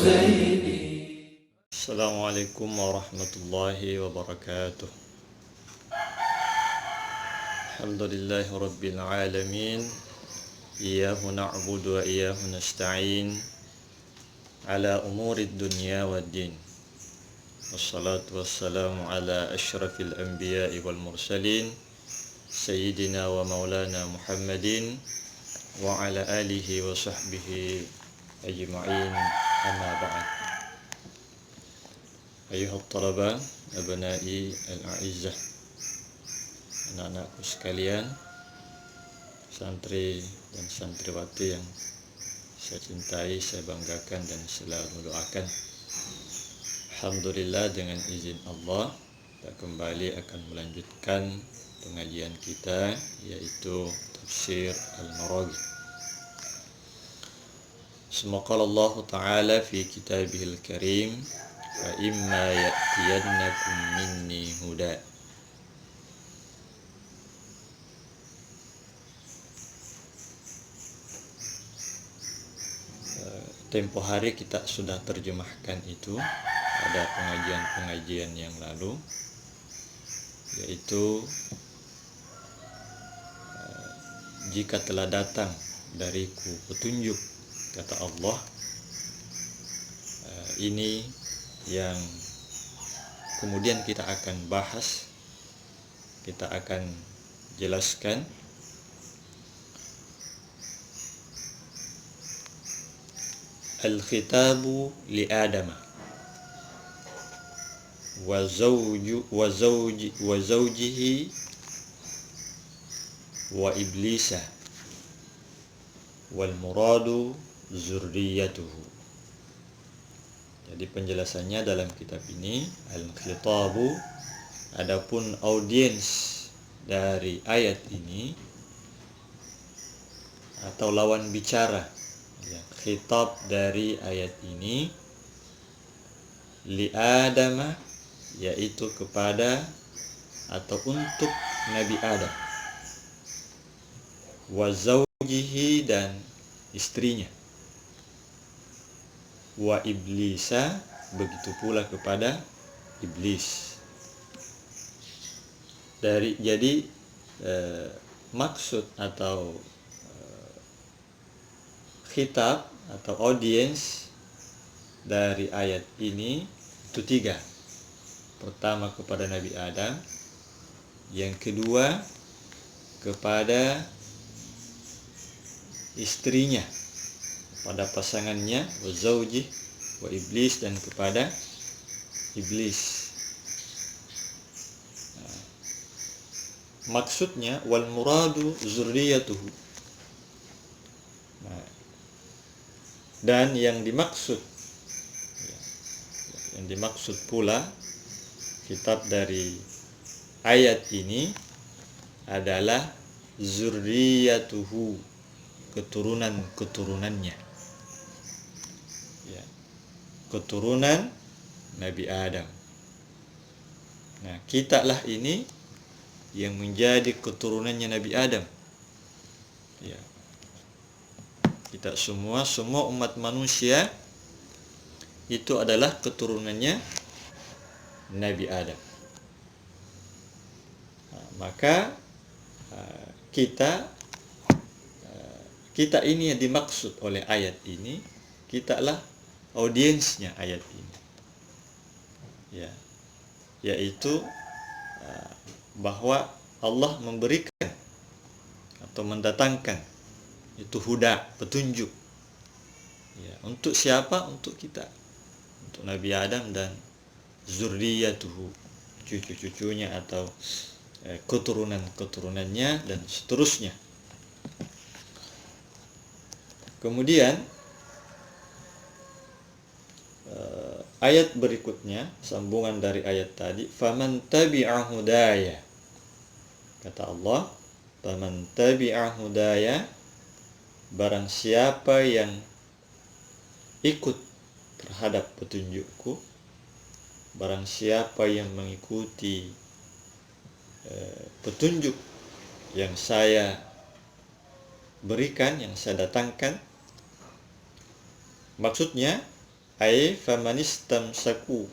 الحسين. السلام عليكم ورحمة الله وبركاته. الحمد لله رب العالمين، إياه نعبد وإياه نستعين على أمور الدنيا والدين، والصلاة والسلام على أشرف الأنبياء والمرسلين سيدنا ومولانا محمد وعلى آله وصحبه أجمعين، أما بعد. Ayuhal talaba abnai al-a'izzah, anak-anakku sekalian, santri dan santriwati yang saya cintai, saya banggakan dan selalu doakan. Alhamdulillah, dengan izin Allah kita kembali akan melanjutkan pengajian kita, yaitu tafsir al-Maraghi. Semoga Allah Ta'ala fi kitabihil karim, fa imma ya'tiyannakum minni huda. Tempo hari kita sudah terjemahkan itu pada pengajian-pengajian yang lalu, yaitu jika telah datang dariku petunjuk, kata Allah, ini yang kemudian kita akan bahas, kita akan jelaskan. Al-khitabu li Adam wa zawjihi wa iblisa wal muradu zurriyatuhu. Jadi penjelasannya dalam kitab ini, al-khitabu, adapun audiens dari ayat ini atau lawan bicara, ya, khitab dari ayat ini, li Adam, yaitu kepada atau untuk Nabi Adam, wa zawjihi, dan istrinya, wa iblisa, begitu pula kepada iblis. Jadi maksud atau khitab atau audiens dari ayat ini itu tiga. Pertama kepada Nabi Adam, yang kedua kepada istrinya, pada pasangannya, wa zawji, wa iblis, dan kepada iblis. Maksudnya wal muradu zurriyatuhu. Dan yang dimaksud pula kitab dari ayat ini adalah zurriyatuhu, keturunannya, ya, keturunan Nabi Adam. Nah, kita lah ini yang menjadi keturunannya Nabi Adam, ya. Kita semua umat manusia itu adalah keturunannya Nabi Adam. Nah, maka kita ini yang dimaksud oleh ayat ini, kitalah audiensnya ayat ini, ya, yaitu bahwa Allah memberikan atau mendatangkan itu huda, petunjuk, ya, untuk siapa? Untuk kita, untuk Nabi Adam dan zurriyatuhu, cucu-cucunya atau keturunan-keturunannya dan seterusnya. Kemudian ayat berikutnya, sambungan dari ayat tadi, faman tabi'a hudaya, kata Allah, faman tabi'a hudaya, barang siapa yang ikut terhadap petunjukku, barang siapa yang mengikuti petunjuk yang saya berikan, yang saya datangkan, maksudnya ay famanistamsaku,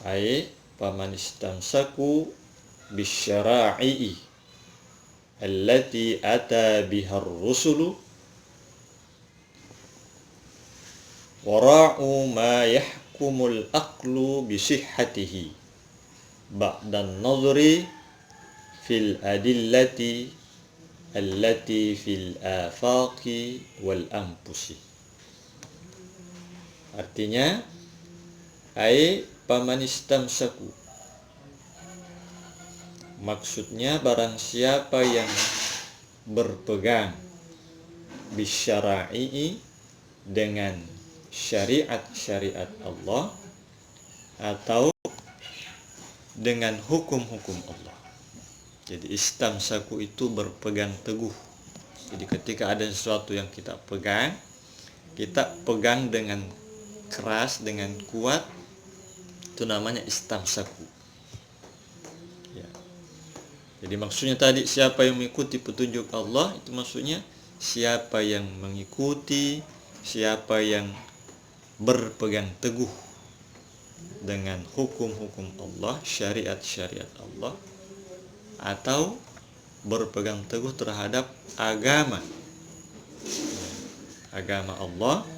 ay famanistamsaku bisyara'i allati ata bihar rusulu wara'u ma yahkumul aqlu bisihhatihi ba'dan nadhri fil adillati allati fil afaqi wal anfusi. Artinya, ai pamanistamsaku, maksudnya barang siapa yang berpegang bisyara'i, dengan syariat-syariat Allah atau dengan hukum-hukum Allah. Jadi istamsaku itu berpegang teguh. Jadi ketika ada sesuatu yang kita pegang dengan keras, dengan kuat, itu namanya istamsaku. Ya. Jadi maksudnya tadi siapa yang mengikuti petunjuk Allah, itu maksudnya siapa yang mengikuti, siapa yang berpegang teguh dengan hukum-hukum Allah, syariat-syariat Allah, atau berpegang teguh terhadap agama Allah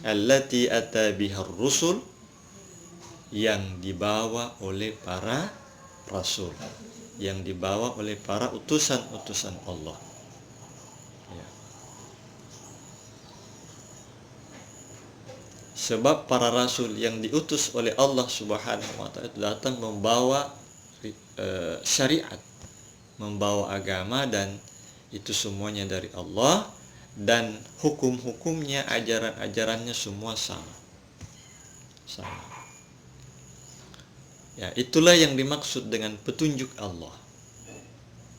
allati ata bihar rusul, yang dibawa oleh para rasul, yang dibawa oleh para utusan-utusan Allah. Ya. Sebab para rasul yang diutus oleh Allah Subhanahu wa ta'ala datang membawa syariat, membawa agama, dan itu semuanya dari Allah, dan hukum-hukumnya, ajaran-ajarannya semua sama. Ya, itulah yang dimaksud dengan petunjuk Allah.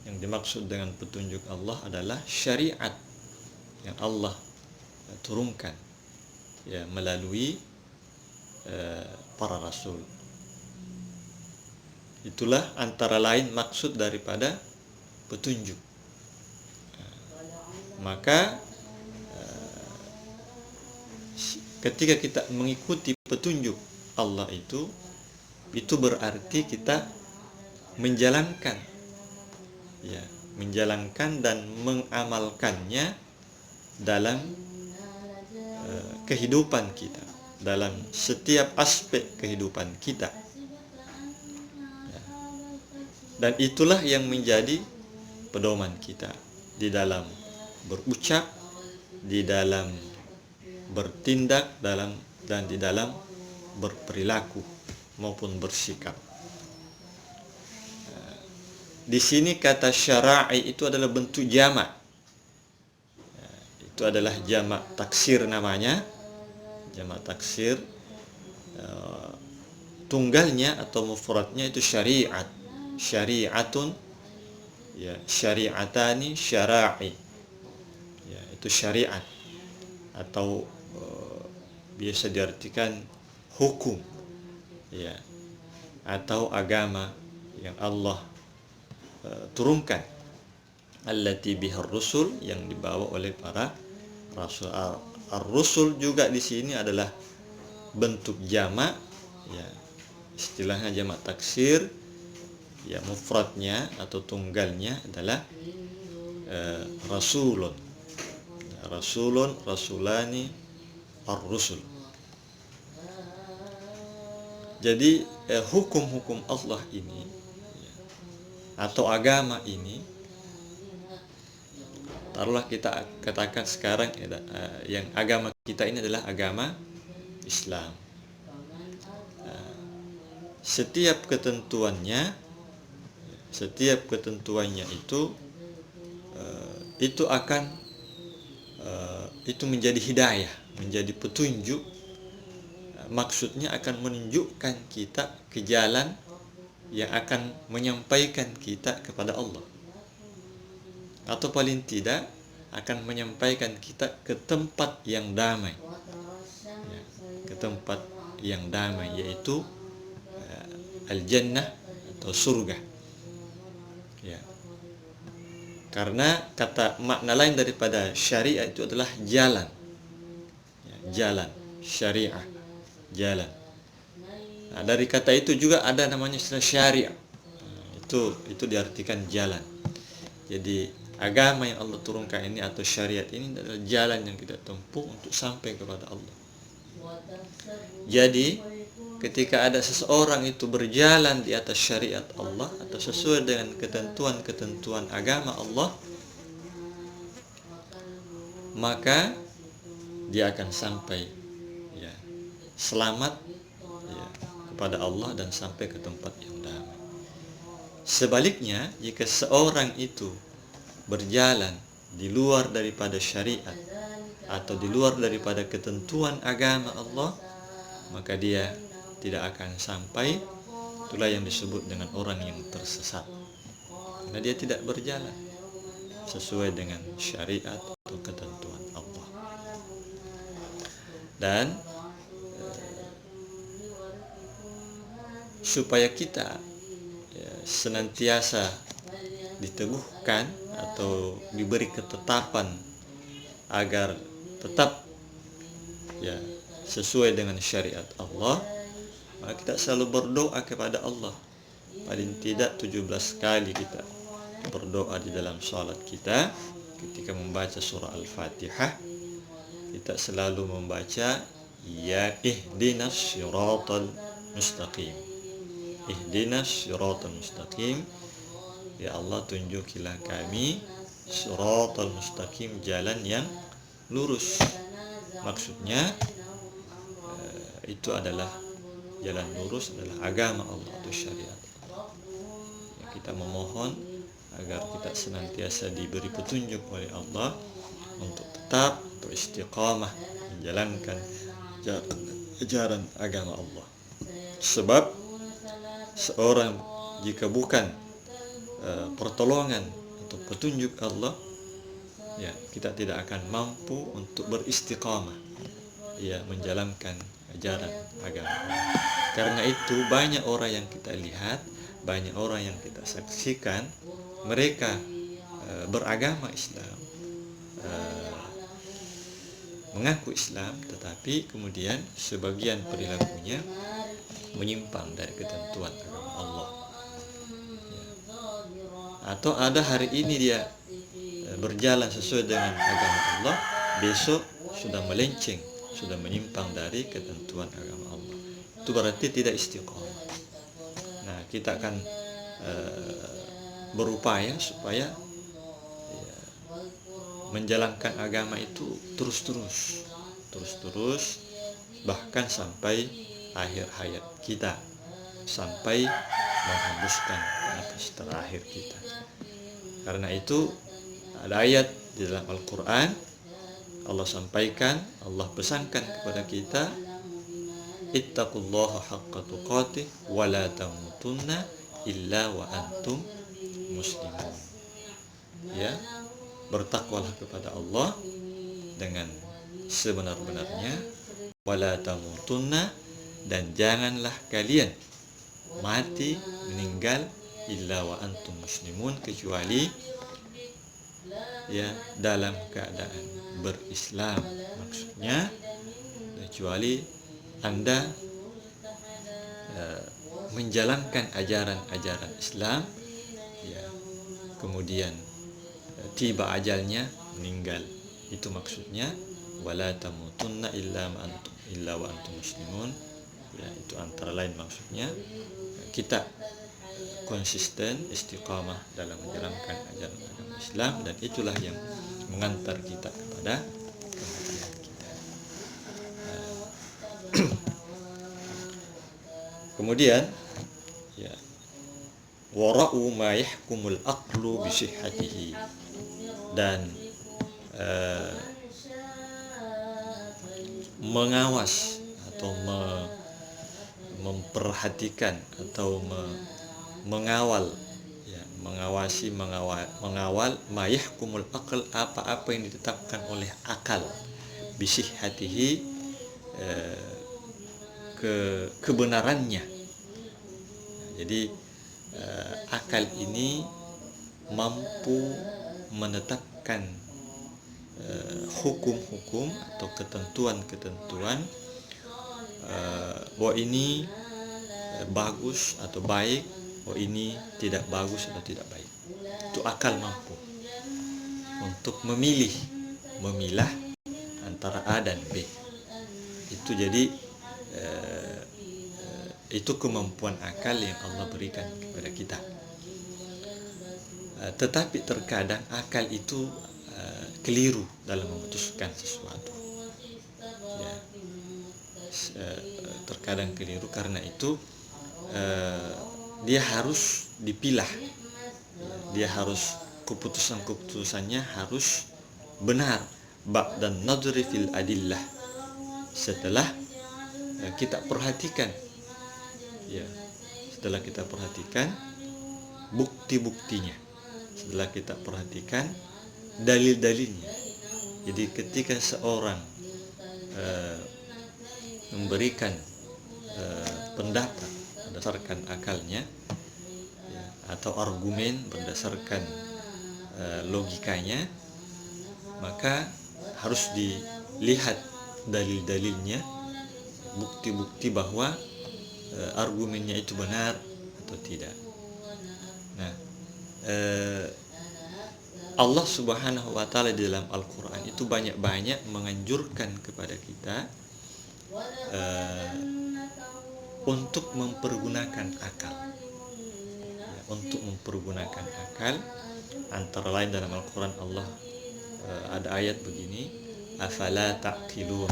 Yang dimaksud dengan petunjuk Allah adalah syariat yang Allah turunkan, ya, melalui para rasul. Itulah antara lain maksud daripada petunjuk. Maka ketika kita mengikuti petunjuk Allah itu berarti kita menjalankan, ya, menjalankan dan mengamalkannya dalam kehidupan kita, dalam setiap aspek kehidupan kita. Dan itulah yang menjadi pedoman kita di dalam berucap, di dalam bertindak, dan di dalam berperilaku maupun bersikap. Di sini kata syara'i itu adalah bentuk jamak. Itu adalah jamak taksir namanya. Jamak taksir, tunggalnya atau mufradnya itu syariat. Syari'atun, ya, syari'atani, syara'i, ya, itu syariat, atau biasa diartikan hukum, ya, atau agama yang Allah turunkan, allati bihar rusul, yang dibawa oleh para rasul. Ar-rusul juga di sini adalah bentuk jamak, ya, istilahnya jamak taksir. Ya, mufradnya atau tunggalnya adalah rasulun, rasulani, ar-rusul. Jadi hukum-hukum Allah ini, ya, atau agama ini, taruhlah kita katakan sekarang yang agama kita ini adalah agama Islam. Setiap ketentuannya itu akan itu menjadi hidayah, menjadi petunjuk. Maksudnya akan menunjukkan kita ke jalan yang akan menyampaikan kita kepada Allah, atau paling tidak akan menyampaikan kita ke tempat yang damai, ya, ke tempat yang damai, yaitu al-jannah atau surga. Ya. Karena kata makna lain daripada syariat itu adalah jalan. jalan, syariah, jalan. Nah, dari kata itu juga ada namanya istilah syariah. Itu diartikan jalan. Jadi agama yang Allah turunkan ini atau syariat ini adalah jalan yang kita tempuh untuk sampai kepada Allah. Jadi ketika ada seseorang itu berjalan di atas syariat Allah atau sesuai dengan ketentuan-ketentuan agama Allah, maka dia akan sampai ya, selamat ya, kepada Allah dan sampai ke tempat yang damai. Sebaliknya, jika seorang itu berjalan di luar daripada syariat atau di luar daripada ketentuan agama Allah, maka dia tidak akan sampai. Itulah yang disebut dengan orang yang tersesat, karena dia tidak berjalan sesuai dengan syariat atau ketentuan Allah. Dan supaya kita senantiasa diteguhkan atau diberi ketetapan agar tetap ya sesuai dengan syariat Allah, maka kita selalu berdoa kepada Allah. Paling tidak 17 kali kita berdoa di dalam salat kita. Ketika membaca surah Al-Fatihah, kita selalu membaca ya ihdinas siratal mustaqim, ihdinas siratal mustaqim. Ya Allah, tunjukilah kami siratal mustaqim, jalan yang lurus. Maksudnya itu adalah jalan lurus adalah agama Allah atau syariat Allah. Ya, kita memohon agar kita senantiasa diberi petunjuk oleh Allah untuk tetap atau istiqamah menjalankan ajaran agama Allah. Sebab seorang jika bukan pertolongan atau petunjuk Allah, ya kita tidak akan mampu untuk beristiqamah ya menjalankan ajaran agama Allah. Karena itu banyak orang yang kita lihat, banyak orang yang kita saksikan, mereka beragama Islam, mengaku Islam, tetapi kemudian sebagian perilakunya menyimpang dari ketentuan agama Allah. Atau ada hari ini dia berjalan sesuai dengan agama Allah, besok sudah melenceng, sudah menyimpang dari ketentuan agama Allah. Itu berarti tidak istiqomah. Nah, kita akan berupaya supaya menjalankan agama itu terus-terus, bahkan sampai akhir hayat kita, sampai menghembuskan nafas terakhir kita. Karena itu ada ayat di dalam Al-Quran, Allah sampaikan, Allah pesankan kepada kita, ittaqullaha haqqa tuqatih wa la tamutunna illa wa antum muslimun. Ya, bertakwalah kepada Allah dengan sebenar-benarnya, wa la tamutunna, dan janganlah kalian mati, meninggal, illa wa antum muslimun, kecuali ya dalam keadaan berislam. Maksudnya kecuali Anda menjalankan ajaran-ajaran Islam ya, kemudian tiba ajalnya, meninggal. Itu maksudnya wala tamutunna illa wa antum muslimun. Ya, itu antara lain maksudnya kita konsisten, istiqamah dalam menjalankan ajaran agama Islam, dan itulah yang mengantar kita kepada kematian kita. Kemudian ya, wara'u ma yahkumul aqlu bi sihhatihi, dan mengawas atau memperhatikan atau mengawal ya, mengawal ma yahkumul aql, apa-apa yang ditetapkan oleh akal, bi sihhatihi, kebenarannya. Jadi akal ini mampu menetapkan hukum-hukum atau ketentuan-ketentuan bahwa ini bagus atau baik, bahwa ini tidak bagus atau tidak baik. Itu akal mampu untuk memilah antara A dan B. Itu jadi itu kemampuan akal yang Allah berikan kepada kita. Tetapi terkadang akal itu keliru dalam memutuskan sesuatu. Ya, terkadang keliru, karena itu dia harus dipilah. Dia harus keputusannya harus benar. Ba'dan nadri fil adillah. Setelah kita perhatikan, ya, setelah kita perhatikan bukti-buktinya, setelah kita perhatikan dalil-dalilnya. Jadi ketika seorang memberikan pendapat berdasarkan akalnya, ya, atau argumen berdasarkan logikanya, maka harus dilihat dalil-dalilnya, bukti-bukti bahwa argumennya itu benar atau tidak. Nah, Allah Subhanahu wa Ta'ala di dalam Al-Quran itu banyak-banyak menganjurkan kepada kita untuk mempergunakan akal, ya, untuk mempergunakan akal. Antara lain dalam Al-Quran Allah ada ayat begini, afala ta'qilun,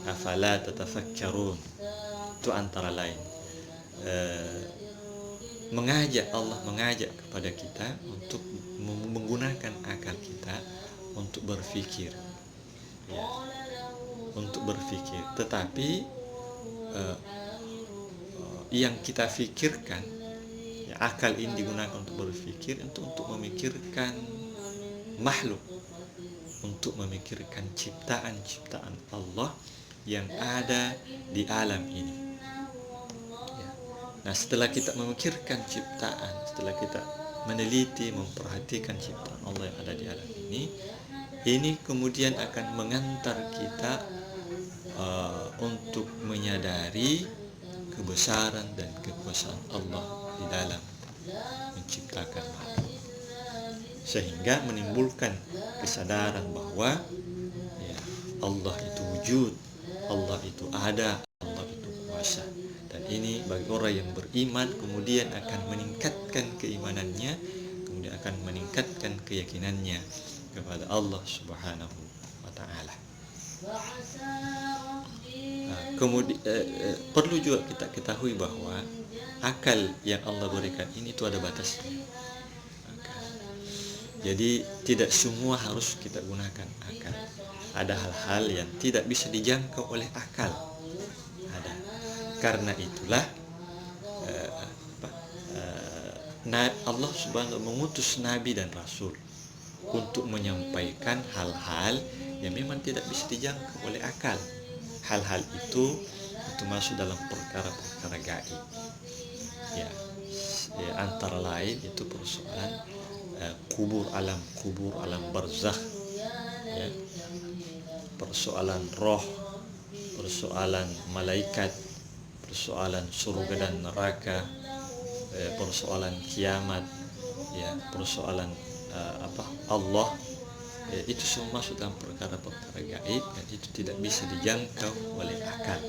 afala tatafakkarun. Itu antara lain Allah mengajak kepada kita untuk menggunakan akal kita untuk berpikir, ya, untuk berpikir. Tetapi yang kita pikirkan, ya, akal ini digunakan untuk berpikir, untuk memikirkan makhluk, untuk memikirkan ciptaan-ciptaan Allah yang ada di alam ini. Nah, setelah kita memikirkan ciptaan, setelah kita meneliti, memperhatikan ciptaan Allah yang ada di alam ini kemudian akan mengantar kita untuk menyadari kebesaran dan kekuasaan Allah di dalam menciptakan makhluk, sehingga menimbulkan kesadaran bahwa, ya, Allah itu wujud, Allah itu ada, Allah itu kuasa. Dan ini bagi orang yang beriman kemudian akan meningkatkan keimanannya, kemudian akan meningkatkan keyakinannya kepada Allah Subhanahu wa Ta'ala. Kemudian perlu juga kita ketahui bahwa akal yang Allah berikan ini itu ada batasnya. Jadi tidak semua harus kita gunakan akal. Ada hal-hal yang tidak bisa dijangkau oleh akal. Ada. Karena itulah Allah Subhanahu wa Ta'ala mengutus Nabi dan Rasul untuk menyampaikan hal-hal yang memang tidak bisa dijangkau oleh akal. Hal-hal itu masuk dalam perkara-perkara gaib. Ya, antara lain itu persoalan kubur, alam barzakh, ya, persoalan roh, persoalan malaikat, persoalan surga dan neraka, persoalan kiamat, ya, persoalan Allah, itu semua masuk dalam perkara-perkara gaib dan itu tidak bisa dijangkau oleh akal.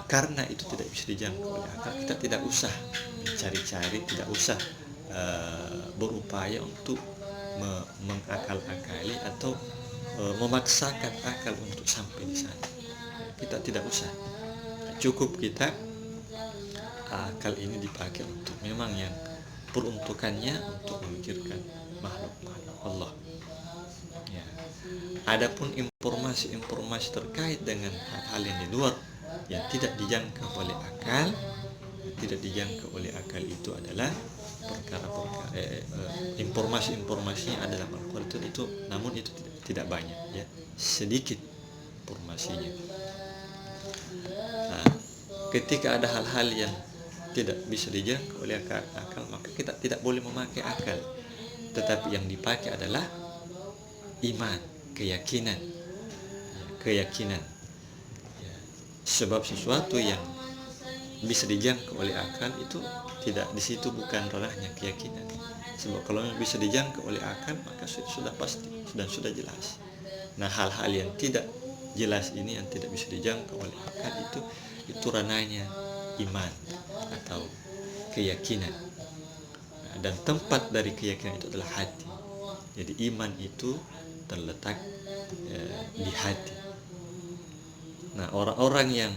Karena itu tidak bisa dijangkau oleh akal, kita tidak usah mencari-cari, tidak usah berupaya untuk mengakal-akali atau memaksakan akal untuk sampai di sana. Kita tidak usah, cukup kita akal ini dipakai untuk memang yang peruntukannya untuk memikirkan makhluk-makhluk Allah. Ya. Adapun informasi-informasi terkait dengan hal-hal yang di luar yang tidak dijangkau oleh akal, itu adalah perkara-perkara informasi-informasinya adalah Al-Quran itu, namun itu tidak banyak, ya, sedikit informasinya. Nah, ketika ada hal-hal yang tidak bisa dijangkau oleh akal, maka kita tidak boleh memakai akal, tetapi yang dipakai adalah iman, keyakinan, keyakinan. Ya, sebab sesuatu yang bisa dijangkau oleh akal itu tidak, di situ bukan ranahnya keyakinan. Sebab kalau bisa dijangkau oleh akal maka sudah pasti dan sudah jelas. Nah, hal-hal yang tidak jelas ini, yang tidak bisa dijangkau oleh akal, itu ranahnya iman atau keyakinan. Nah, dan tempat dari keyakinan itu adalah hati. Jadi iman itu terletak di hati. Nah, orang-orang yang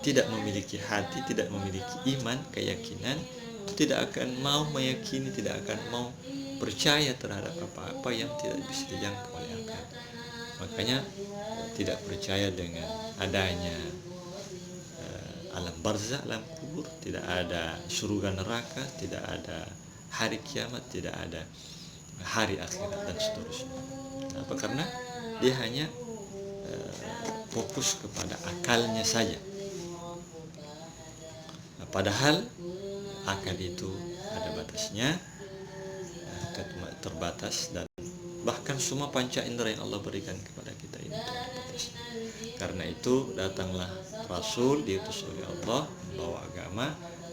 tidak memiliki hati, tidak memiliki iman, keyakinan, itu tidak akan mau meyakini, tidak akan mau percaya terhadap apa-apa yang tidak bisa dijangkau oleh akal. Makanya tidak percaya dengan adanya alam barzakh, alam kubur, tidak ada surga neraka, tidak ada hari kiamat, tidak ada hari akhirat dan seterusnya. Apa? Karena dia hanya fokus kepada akalnya saja. Nah, padahal akal itu ada batasnya, terbatas, dan bahkan semua panca indera yang Allah berikan kepada kita ini terbatas. Karena itu datanglah Rasul diutus oleh Allah membawa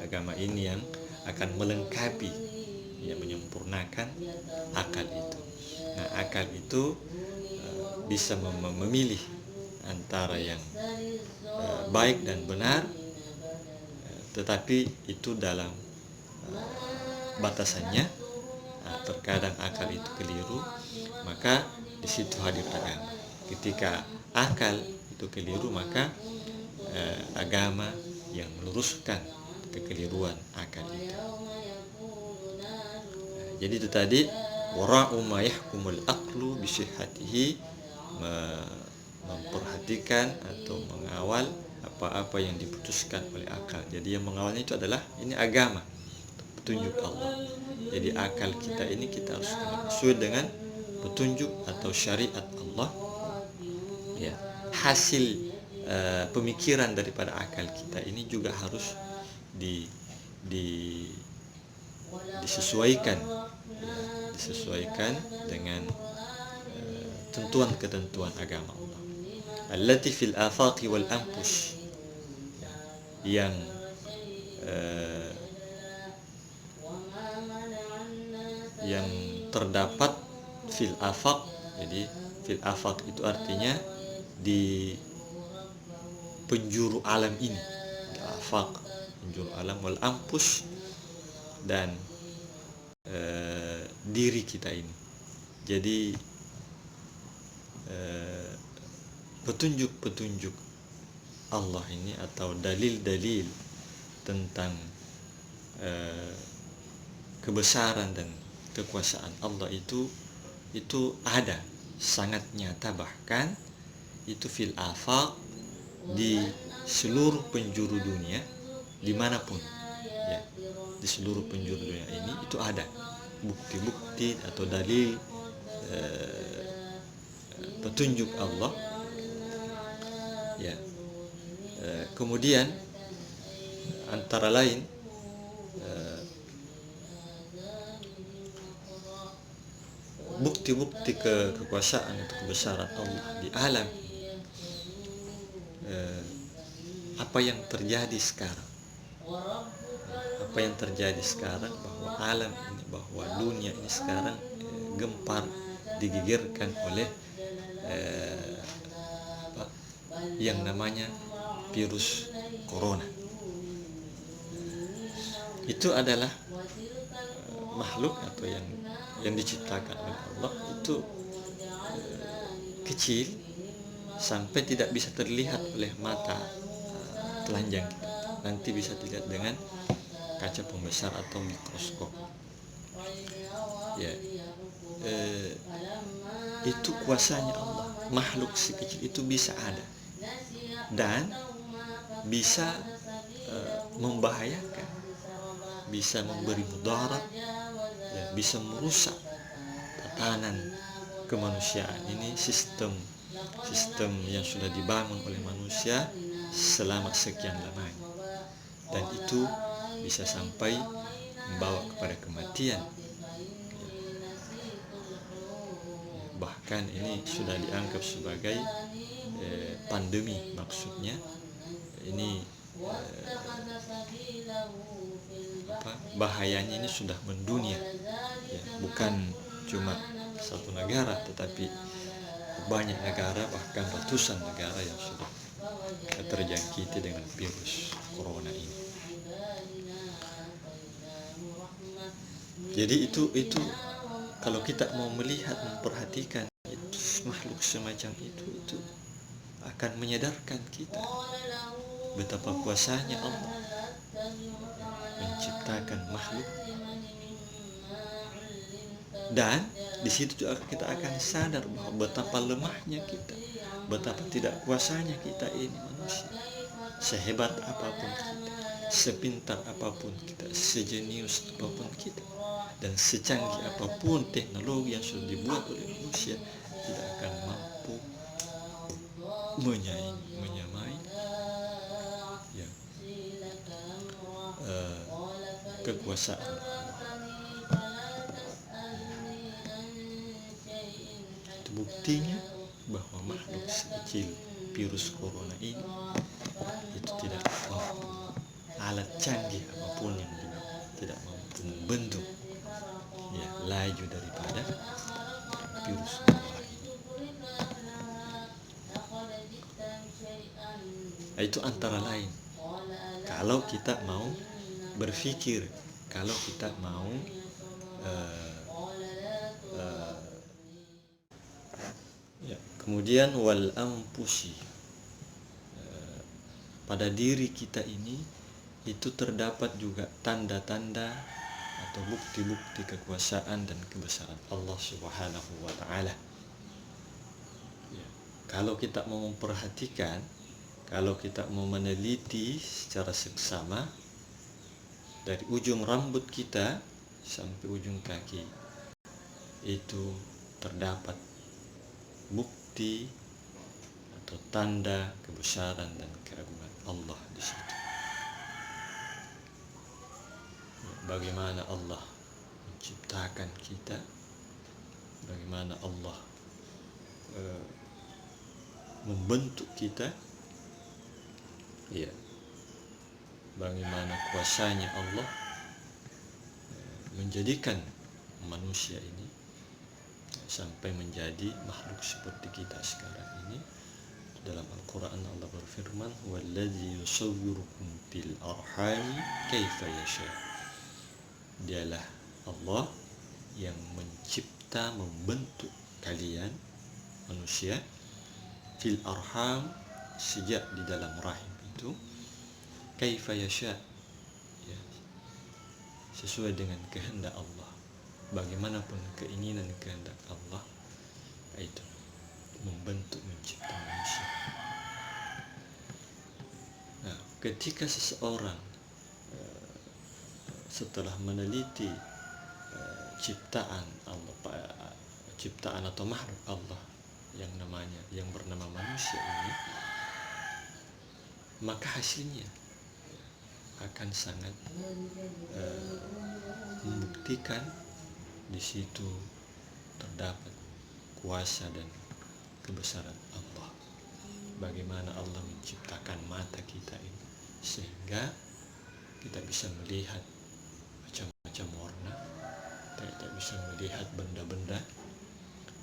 agama ini yang akan melengkapi, yang menyempurnakan akal itu. Nah, akal itu bisa memilih antara yang baik dan benar, tetapi itu dalam batasannya. Nah, terkadang akal itu keliru, maka di situ hadir agama. Ketika akal itu keliru, maka agama yang meluruskan kekeliruan akal itu. Jadi itu tadi, wara'u ma yahkumul aqlu bisihhatihi, memperhatikan atau mengawal apa-apa yang diputuskan oleh akal. Jadi yang mengawalnya itu adalah ini agama, petunjuk Allah. Jadi akal kita ini kita harus sesuai dengan petunjuk atau syariat Allah. Ya, hasil pemikiran daripada akal kita ini juga harus disesuaikan, disesuaikan dengan ketentuan agama Allah. Allati fil afaqi wal anfus, yang terdapat fil afaq. Jadi fil afaq itu artinya di penjuru alam ini, di afaq, penjuru alam, wal anfus, dan diri kita ini. Jadi petunjuk-petunjuk Allah ini atau dalil-dalil tentang kebesaran dan kekuasaan Allah itu ada, sangat nyata, bahkan itu fil afaq, di seluruh penjuru dunia, dimanapun ya, di seluruh penjuru dunia ini itu ada bukti-bukti atau dalil petunjuk Allah ya. Kemudian antara lain bukti-bukti kekuasaan atau kebesaran Allah di alam. Apa yang terjadi sekarang, bahwa alam ini, bahwa dunia ini sekarang gempar, digigirkan oleh yang namanya virus corona. Itu adalah makhluk atau yang diciptakan oleh Allah, itu kecil sampai tidak bisa terlihat oleh mata telanjang kita. Nanti bisa dilihat dengan kaca pembesar atau mikroskop ya. Itu kuasanya Allah. Makhluk sekecil itu bisa ada dan bisa membahayakan, bisa memberi mudarat ya, bisa merusak tatanan kemanusiaan ini, sistem yang sudah dibangun oleh manusia selama sekian lamanya, dan itu bisa sampai membawa kepada kematian. kan ini sudah dianggap sebagai pandemi, maksudnya ini bahayanya ini sudah mendunia, ya, bukan cuma satu negara tetapi banyak negara, bahkan ratusan negara yang sudah terjangkiti dengan virus corona ini. Jadi itu kalau kita mau melihat, memperhatikan itu makhluk semacam itu akan menyadarkan kita betapa kuasanya Allah menciptakan makhluk, dan di situ juga kita akan sadar bahwa betapa lemahnya kita, betapa tidak kuasanya kita ini manusia. Sehebat apapun kita, sepintar apapun kita, sejenius apapun kita, dan secanggih apapun teknologi yang sudah dibuat oleh manusia, tidak akan mampu menyamai ya, kekuasaan. Itu buktinya bahwa makhluk sekecil virus corona ini itu tidak mampu, alat canggih apapun yang tidak mampu membentuk ya laju daripada virus corona ini. Itu antara lain kalau kita mau berpikir, kalau kita mau ya. Kemudian wal ampusi, pada diri kita ini itu terdapat juga tanda-tanda atau bukti-bukti kekuasaan dan kebesaran Allah Subhanahu wa taala. Ya. Kalau kita mau memperhatikan, kalau kita mau meneliti secara seksama dari ujung rambut kita sampai ujung kaki, itu terdapat bukti atau tanda kebesaran dan keagungan Allah di situ. Bagaimana Allah menciptakan kita, bagaimana Allah membentuk kita, ya, bagaimana kuasanya Allah menjadikan manusia ini sampai menjadi makhluk seperti kita sekarang ini. Dalam Al-Quran Allah berfirman, "Walladzi yusawwirukum fil arhami kaifa yasha." Dialah Allah yang mencipta, membentuk kalian manusia fil arham, sejak di dalam rahim itu, kaifa yasha, ya, sesuai dengan kehendak Allah. Bagaimanapun keinginan kehendak Allah, itu membentuk, mencipta manusia. Nah, ketika seseorang setelah meneliti ciptaan Allah, ciptaan atau makhluk Allah yang bernama manusia ini, maka hasilnya akan sangat membuktikan di situ terdapat kuasa dan kebesaran Allah. Bagaimana Allah menciptakan mata kita ini sehingga kita bisa melihat macam-macam warna, kita bisa melihat benda-benda.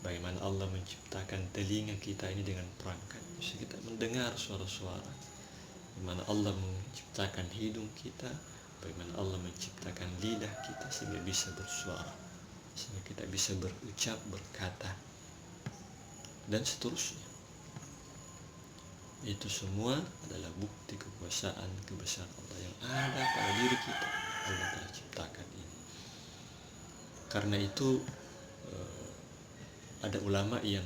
Bagaimana Allah menciptakan telinga kita ini dengan perangkat bisa kita mendengar suara-suara. Bagaimana Allah menciptakan hidung kita, bagaimana Allah menciptakan lidah kita sehingga bisa bersuara, sehingga kita bisa berucap, berkata, dan seterusnya. Itu semua adalah bukti kekuasaan, kebesaran Allah yang ada pada diri kita. Allah telah ciptakan ini. Karena itu ada ulama yang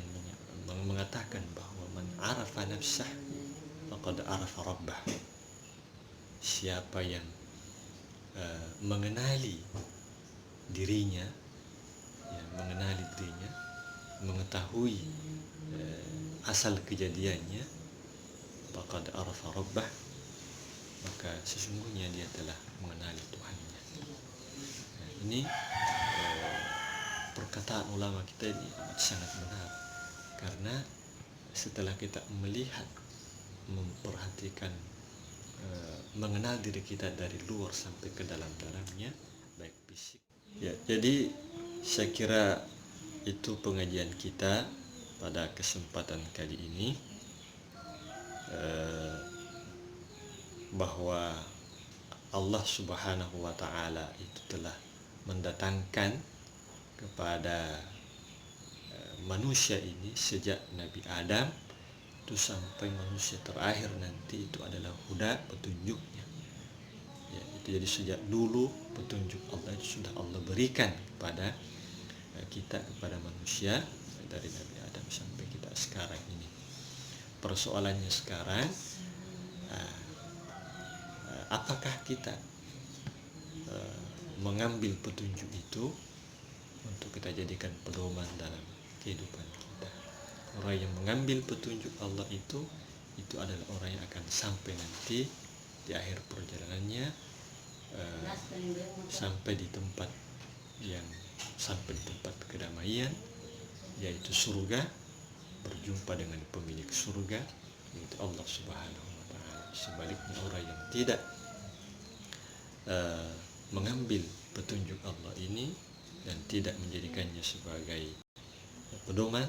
mengatakan bahwa man arafa nafsah faqad arafa rabbah. Siapa yang mengenali dirinya, ya, mengetahui asal kejadiannya, faqad arafa rabbah, maka sesungguhnya dia telah mengenali Tuhannya. Nah, ini perkataan ulama kita ini sangat benar. Karena setelah kita melihat, memperhatikan, mengenal diri kita dari luar sampai ke dalamnya, baik fisik. Ya, jadi saya kira itu pengajian kita pada kesempatan kali ini, bahwa Allah Subhanahu wa Ta'ala itu telah mendatangkan kepada manusia ini sejak Nabi Adam itu sampai manusia terakhir nanti, itu adalah huda, petunjuknya. Ya, itu jadi sejak dulu petunjuk Allah itu sudah Allah berikan kepada kita, kepada manusia, dari Nabi Adam sampai kita sekarang ini. Persoalannya sekarang, apakah kita mengambil petunjuk itu untuk kita jadikan pedoman dalam kehidupan kita. Orang yang mengambil petunjuk Allah itu adalah orang yang akan sampai nanti di akhir perjalanannya, sampai di tempat kedamaian, yaitu surga, berjumpa dengan pemilik surga, yaitu Allah Subhanahu wa Ta'ala. Sebaliknya orang yang tidak mengambil petunjuk Allah ini dan tidak menjadikannya sebagai pedoman,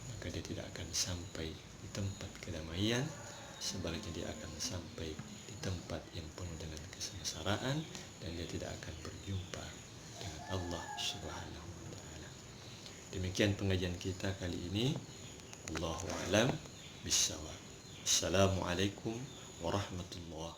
maka dia tidak akan sampai di tempat kedamaian. Sebaliknya dia akan sampai di tempat yang penuh dengan kesengsaraan, dan dia tidak akan berjumpa dengan Allah Subhanahu wa Ta'ala. Demikian pengajian kita kali ini. Allahu a'lam bishawab. Assalamualaikum warahmatullahi